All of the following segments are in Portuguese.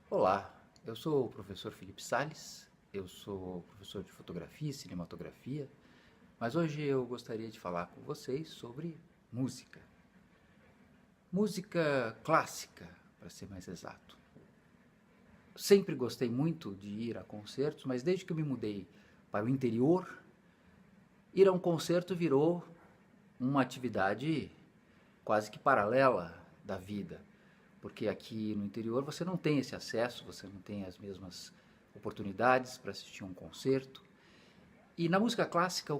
Olá, eu sou o professor Felipe Sales, eu sou professor de fotografia e cinematografia, mas hoje eu gostaria de falar com vocês sobre música. Música clássica, para ser mais exato. Sempre gostei muito de ir a concertos, mas desde que eu me mudei para o interior, ir a um concerto virou uma atividade quase que paralela da vida, porque aqui no interior você não tem esse acesso, você não tem as mesmas oportunidades para assistir a um concerto. E na música clássica,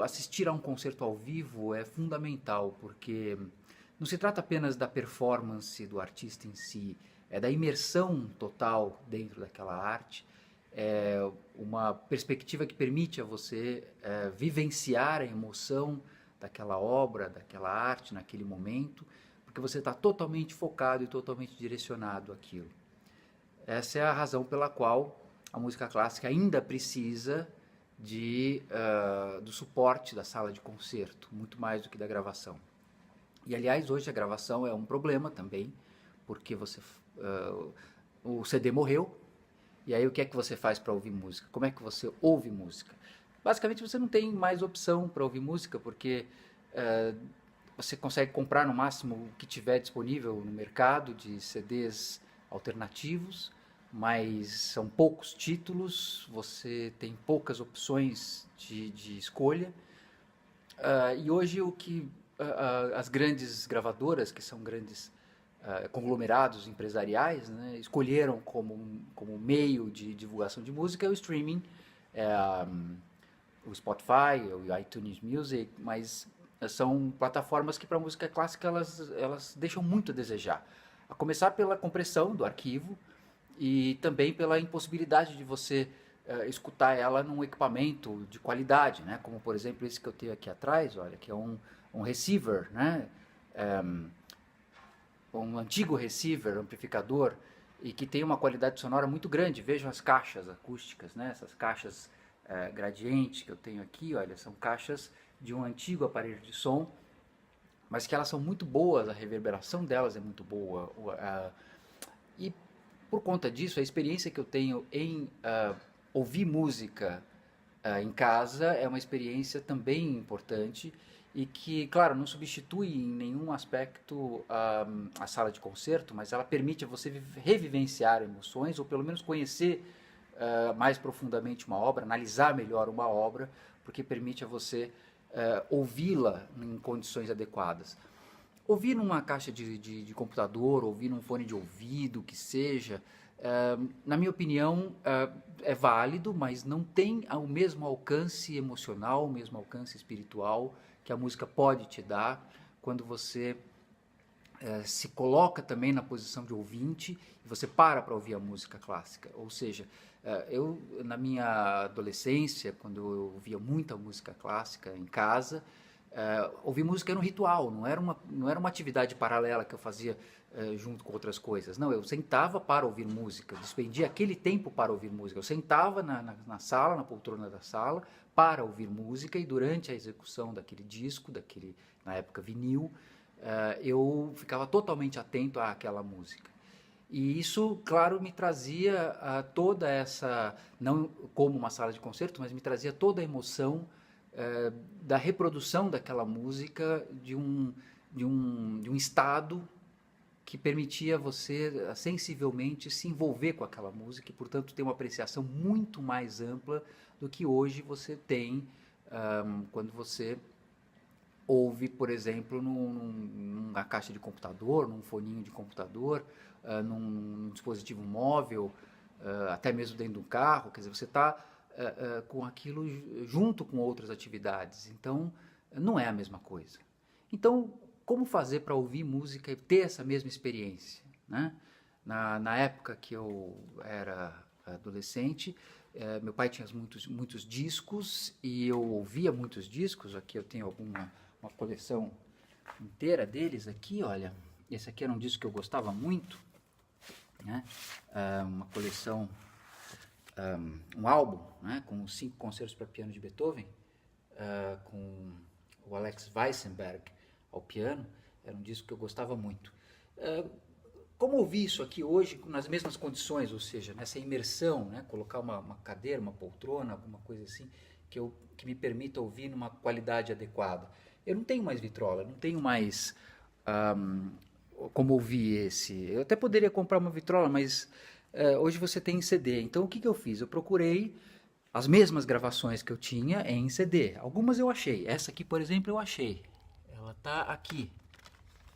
assistir a um concerto ao vivo é fundamental, porque não se trata apenas da performance do artista em si, é da imersão total dentro daquela arte, é uma perspectiva que permite a você vivenciar a emoção daquela obra, daquela arte naquele momento, porque você está totalmente focado e totalmente direcionado àquilo. Essa é a razão pela qual a música clássica ainda precisa do suporte da sala de concerto, muito mais do que da gravação. E aliás, hoje a gravação é um problema também, porque o CD morreu, e aí o que é que você faz para ouvir música? Como é que você ouve música? Basicamente você não tem mais opção para ouvir música, porque você consegue comprar no máximo o que tiver disponível no mercado de CDs alternativos, mas são poucos títulos, você tem poucas opções de escolha. E hoje as grandes gravadoras, que são grandes conglomerados empresariais, né, escolheram como meio de divulgação de música é o streaming, é, o Spotify, o iTunes Music, mas são plataformas que para música clássica elas deixam muito a desejar. A começar pela compressão do arquivo e também pela impossibilidade de você escutar ela num equipamento de qualidade, né? Como por exemplo esse que eu tenho aqui atrás, olha, que é um receiver, né? Um antigo receiver, amplificador, e que tem uma qualidade sonora muito grande. Vejam as caixas acústicas, né? Essas caixas gradiente que eu tenho aqui, olha, são caixas de um antigo aparelho de som, mas que elas são muito boas, a reverberação delas é muito boa. E por conta disso, a experiência que eu tenho em ouvir música em casa é uma experiência também importante e que, claro, não substitui em nenhum aspecto a sala de concerto, mas ela permite a você revivenciar emoções ou pelo menos conhecer mais profundamente uma obra, analisar melhor uma obra, porque permite a você ouvi-la em condições adequadas. Ouvir numa caixa de computador, ouvir num fone de ouvido, que seja, na minha opinião, é válido, mas não tem o mesmo alcance emocional, o mesmo alcance espiritual que a música pode te dar quando você se coloca também na posição de ouvinte e você para ouvir a música clássica. Ou seja, eu na minha adolescência, quando eu ouvia muita música clássica em casa, ouvir música era um ritual, não era uma atividade paralela que eu fazia junto com outras coisas. Não, eu sentava para ouvir música, eu despendia aquele tempo para ouvir música. Eu sentava na sala, na poltrona da sala, para ouvir música e durante a execução daquele disco, na época vinil, eu ficava totalmente atento àquela música. E isso, claro, me trazia toda essa, não como uma sala de concerto, mas me trazia toda a emoção da reprodução daquela música de um estado que permitia você sensivelmente se envolver com aquela música e, portanto, ter uma apreciação muito mais ampla do que hoje você tem quando você ouve, por exemplo, numa caixa de computador, num foninho de computador, num dispositivo móvel, até mesmo dentro do carro. Quer dizer, você está com aquilo junto com outras atividades. Então, não é a mesma coisa. Então, como fazer para ouvir música e ter essa mesma experiência? Né? Na época que eu era adolescente, meu pai tinha muitos discos e eu ouvia muitos discos. Aqui eu tenho uma coleção inteira deles aqui, olha. Esse aqui era um disco que eu gostava muito, né? Uma coleção, um álbum, né? Com os 5 concertos para piano de Beethoven, com o Alex Weissenberg ao piano. Era um disco que eu gostava muito. como ouvir isso aqui hoje nas mesmas condições, ou seja, nessa imersão, né? Colocar uma cadeira, uma poltrona, alguma coisa assim, que me permita ouvir numa qualidade adequada. Eu não tenho mais vitrola, não tenho mais como ouvir esse. Eu até poderia comprar uma vitrola, mas hoje você tem em CD. Então o que eu fiz? Eu procurei as mesmas gravações que eu tinha em CD. Algumas eu achei. Essa aqui, por exemplo, eu achei. Ela tá aqui.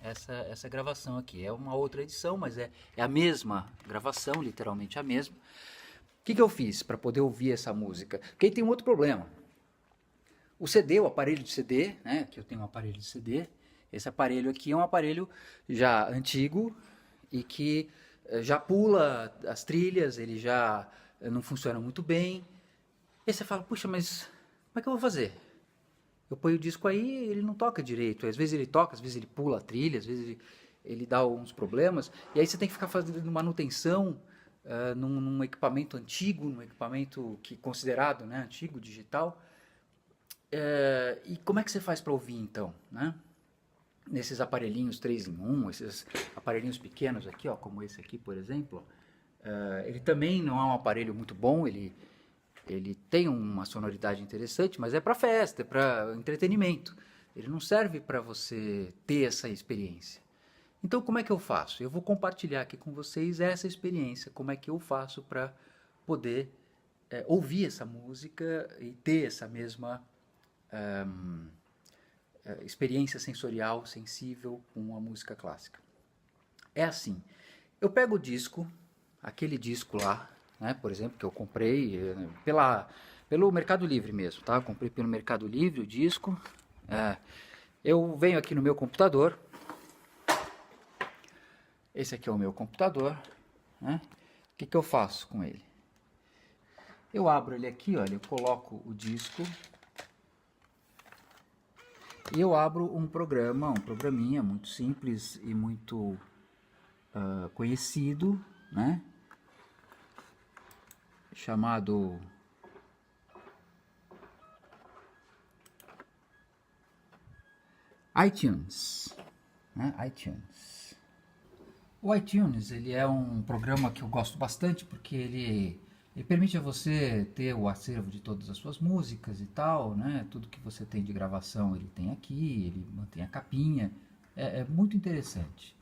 Essa gravação aqui. É uma outra edição, mas é a mesma gravação, literalmente a mesma. O que eu fiz para poder ouvir essa música? Porque aí tem um outro problema. O CD, o aparelho de CD, né? Aqui eu tenho um aparelho de CD. Esse aparelho aqui é um aparelho já antigo e que já pula as trilhas, ele já não funciona muito bem. E aí você fala, puxa, mas como é que eu vou fazer? Eu ponho o disco aí, ele não toca direito. Às vezes ele toca, às vezes ele pula a trilha, às vezes ele dá alguns problemas. E aí você tem que ficar fazendo manutenção num equipamento antigo, num equipamento considerado, né, antigo, digital. E como é que você faz para ouvir então, né? Nesses aparelhinhos 3 em 1, esses aparelhinhos pequenos aqui, ó, como esse aqui, por exemplo, ele também não é um aparelho muito bom, ele tem uma sonoridade interessante, mas é para festa, é para entretenimento. Ele não serve para você ter essa experiência. Então, como é que eu faço? Eu vou compartilhar aqui com vocês essa experiência, como é que eu faço para poder ouvir essa música e ter essa mesma experiência sensorial, sensível com a música clássica. É assim, eu pego o disco, aquele disco lá, né, por exemplo, que eu comprei pelo Mercado Livre mesmo, tá? Eu comprei pelo Mercado Livre o disco. Eu venho aqui no meu computador. Esse aqui é o meu computador, né? O que eu faço com ele? Eu abro ele aqui, olha, eu coloco o disco e eu abro um programinha muito simples e muito conhecido, né? Chamado iTunes, né? iTunes. O iTunes, ele é um programa que eu gosto bastante porque ele permite a você ter o acervo de todas as suas músicas e tal, né? Tudo que você tem de gravação ele tem aqui, ele mantém a capinha, é muito interessante.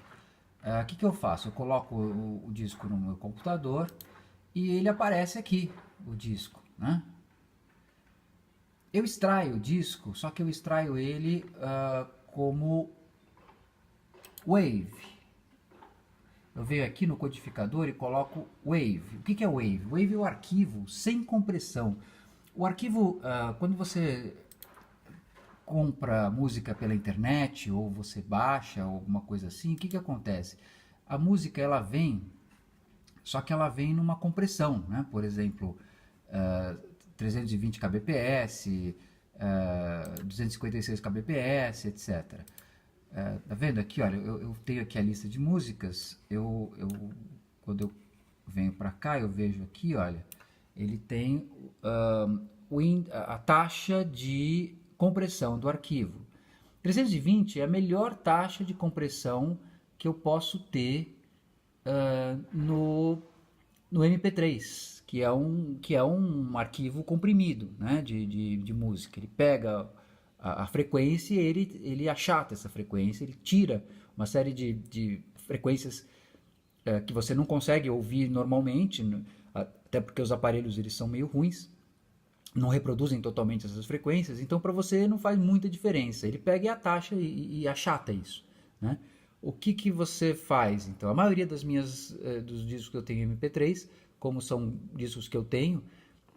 O que eu faço? Eu coloco o disco no meu computador e ele aparece aqui, o disco, né? Eu extraio o disco, só que eu extraio ele como WAV. Eu venho aqui no codificador e coloco WAV. O que é WAV? WAV é o arquivo sem compressão. O arquivo, quando você compra música pela internet ou você baixa ou alguma coisa assim, o que acontece? A música ela vem, só que ela vem numa compressão, né? Por exemplo, 320 kbps, 256 kbps, etc. Tá vendo aqui, olha, eu tenho aqui a lista de músicas, quando eu venho para cá, eu vejo aqui, olha, ele tem a taxa de compressão do arquivo. 320 é a melhor taxa de compressão que eu posso ter no MP3, que é um arquivo comprimido, né, de música. Ele pega a frequência e ele achata essa frequência, ele tira uma série de frequências que você não consegue ouvir normalmente, até porque os aparelhos eles são meio ruins, não reproduzem totalmente essas frequências, então para você não faz muita diferença. Ele pega a taxa e achata isso, né? O que você faz? Então, a maioria dos discos que eu tenho em MP3, como são discos que eu tenho,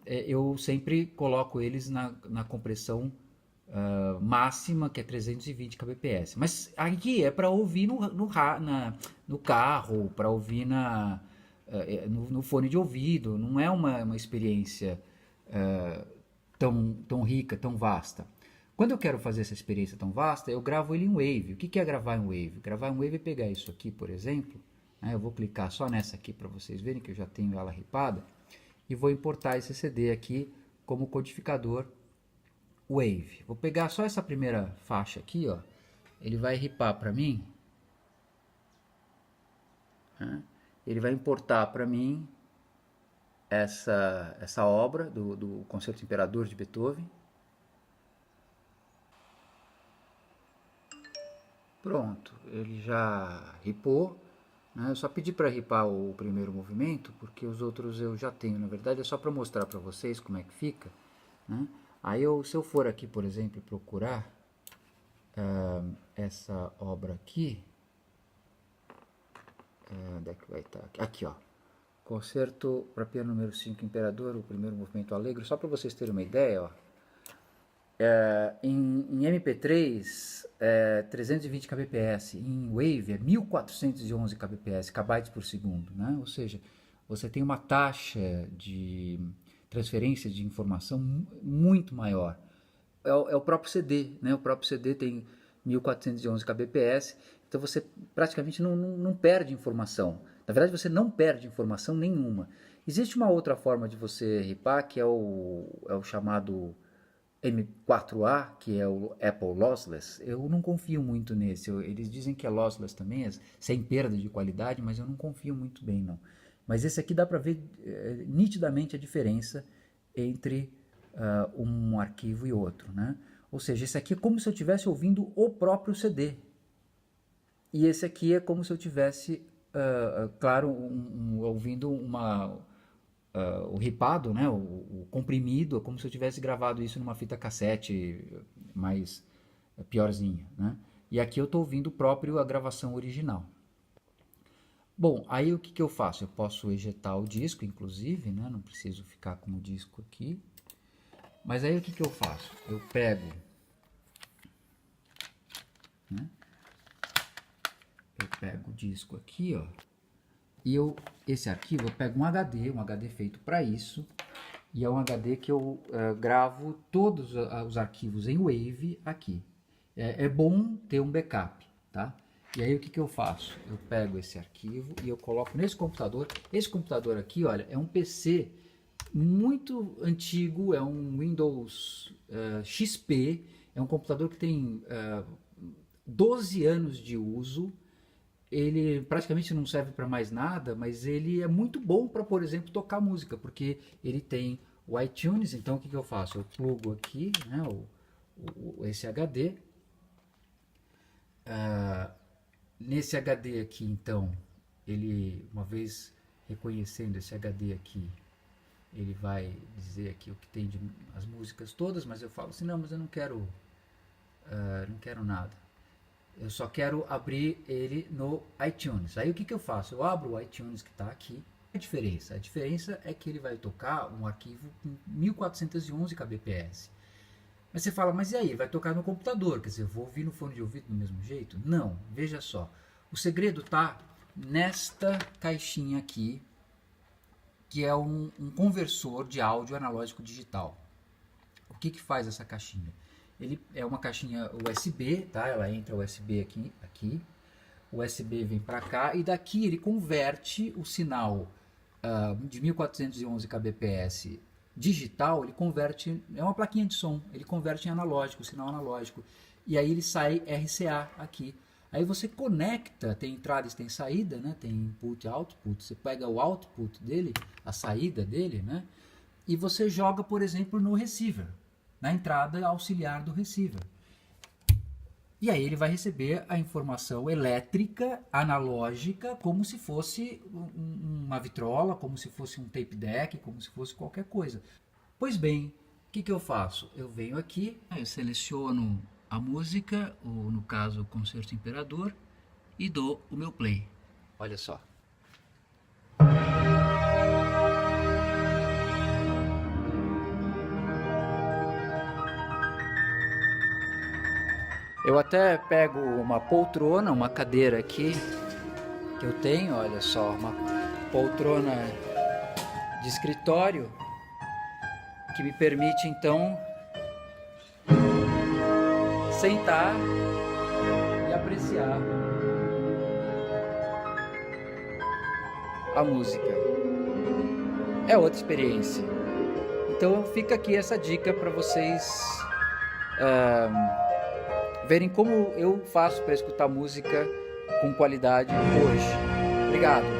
eu sempre coloco eles na compressão máxima, que é 320 kbps. Mas aqui é para ouvir no carro, para ouvir no fone de ouvido, não é uma experiência tão rica, tão vasta. Quando eu quero fazer essa experiência tão vasta, eu gravo ele em Wave. O que é gravar em Wave? Gravar em Wave é pegar isso aqui, por exemplo, né? Eu vou clicar só nessa aqui para vocês verem que eu já tenho ela ripada, e vou importar esse CD aqui como codificador Wave. Vou pegar só essa primeira faixa aqui, ó. Ele vai ripar para mim né? Ele vai importar para mim essa obra do Concerto Imperador de Beethoven. Pronto, ele já ripou, né? Eu só pedi para ripar o primeiro movimento, porque os outros eu já tenho. Na verdade, é só para mostrar para vocês como é que fica, né? Aí, se eu for aqui, por exemplo, procurar essa obra aqui, onde é que vai estar? Aqui, ó. Concerto para piano número 5, Imperador, o primeiro movimento Allegro. Só para vocês terem uma ideia, ó. Em MP3 é 320 kbps, em Wave é 1411 kbps, kbytes por segundo, né? Ou seja, você tem uma taxa de transferência de informação muito maior. É o próprio CD, né? O próprio CD tem 1411 kbps, então você praticamente não perde informação. Na verdade, você não perde informação nenhuma. Existe uma outra forma de você ripar, que é o chamado M4A, que é o Apple Lossless. Eu não confio muito nesse. Eles dizem que é lossless também, sem perda de qualidade, mas eu não confio muito bem, não. Mas esse aqui dá para ver nitidamente a diferença entre um arquivo e outro, né? Ou seja, esse aqui é como se eu estivesse ouvindo o próprio CD. E esse aqui é como se eu estivesse, claro, ouvindo o ripado, né, o comprimido, é como se eu tivesse gravado isso numa fita cassete mais piorzinha, né? E aqui eu estou ouvindo a gravação original. Bom, aí o que eu faço? Eu posso ejetar o disco, inclusive, né? Não preciso ficar com o disco aqui. Mas aí o que eu faço? Eu pego, né? Eu pego o disco aqui, ó. E esse arquivo, eu pego um HD feito para isso, e é um HD que eu gravo todos os arquivos em Wave aqui. É bom ter um backup, tá? E aí o que eu faço? Eu pego esse arquivo e eu coloco nesse computador. Esse computador aqui, olha, é um PC muito antigo, é um Windows XP, é um computador que tem 12 anos de uso. Ele praticamente não serve para mais nada, mas ele é muito bom para, por exemplo, tocar música, porque ele tem o iTunes. Então o que eu faço? Eu plugo aqui, né, esse HD. Nesse HD aqui, então, ele, uma vez reconhecendo esse HD aqui, ele vai dizer aqui o que tem de as músicas todas, mas eu falo assim, não, mas eu não quero nada. Eu só quero abrir ele no iTunes. Aí o que eu faço? Eu abro o iTunes que está aqui. A diferença? A diferença é que ele vai tocar um arquivo com 1411 kbps. Mas você fala, mas e aí? Ele vai tocar no computador, quer dizer, eu vou ouvir no fone de ouvido do mesmo jeito? Não, veja só. O segredo está nesta caixinha aqui, que é um conversor de áudio analógico digital. O que faz essa caixinha? Ele é uma caixinha USB, tá? Ela entra USB aqui. O USB vem para cá e daqui ele converte o sinal de 1411 kbps digital, ele converte, é uma plaquinha de som, ele converte em analógico, sinal analógico. E aí ele sai RCA aqui. Aí você conecta, tem entrada e tem saída, né? Tem input e output. Você pega o output dele, a saída dele, né? E você joga, por exemplo, no receiver, na entrada auxiliar do receiver. E aí ele vai receber a informação elétrica, analógica, como se fosse uma vitrola, como se fosse um tape deck, como se fosse qualquer coisa. Pois bem, o que eu faço? Eu venho aqui, eu seleciono a música, ou no caso o Concerto Imperador, e dou o meu play. Olha só. Eu até pego uma poltrona, uma cadeira aqui, que eu tenho, olha só, uma poltrona de escritório, que me permite então sentar e apreciar a música. É outra experiência. Então fica aqui essa dica para vocês verem como eu faço para escutar música com qualidade hoje. obrigado.